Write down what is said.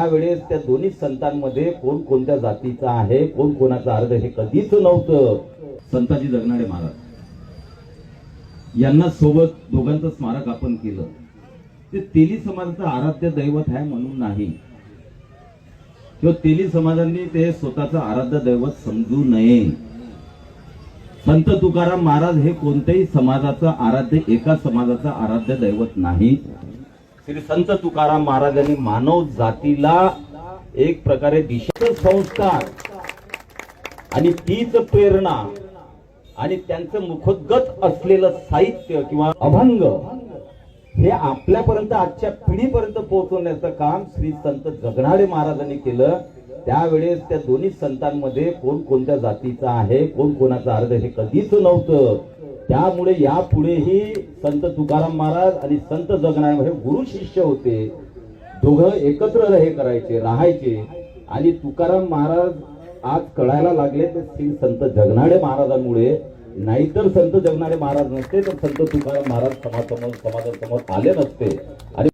त्यावेळेस त्या दोन्ही संतांमध्ये कोण कोणत्या जातीचा आहे, कोण कोणाचा अर्ध हे कधीच नव्हतं. संताजी जगनाडे महाराज यांना सोबत दोघांचं स्मारक आपण केलं. ते तेली समाजाचं आराध्य दैवत आहे म्हणून नाही, किंवा तेली समाजांनी ते स्वतःचं आराध्य दैवत समजू नये. संत तुकाराम महाराज हे कोणत्याही समाजाचं आराध्य, एका समाजाचं आराध्य दैवत नाही. श्री संत तुकाराम महाराजांनी मानव जातीला एक प्रकारे दिशा, संस्कार आणि तीच प्रेरणा आणि त्यांचं मुखोद्गत असलेलं साहित्य किंवा अभंग हे आपल्यापर्यंत, आजच्या पिढीपर्यंत पोहोचवण्याचं काम श्री संत जगनाडे महाराजांनी केलं. त्यावेळेस त्या दोन्ही संतांमध्ये कोण कोणत्या जातीचा आहे, कोण कोणाचा अर्ध हे कधीच नव्हतं. त्यामुळे यापुढेही संत तुकाराम महाराज आणि संत जगनाडे हे गुरु शिष्य होते. दोघं एकत्र हे करायचे, राहायचे. आणि तुकाराम महाराज आज कळायला लागले ते श्री संत जगनाडे महाराजांमुळे. नाहीतर संत जगनाडे महाराज नसते तर संत तुकाराम महाराज समाजासमोर आले नसते. आणि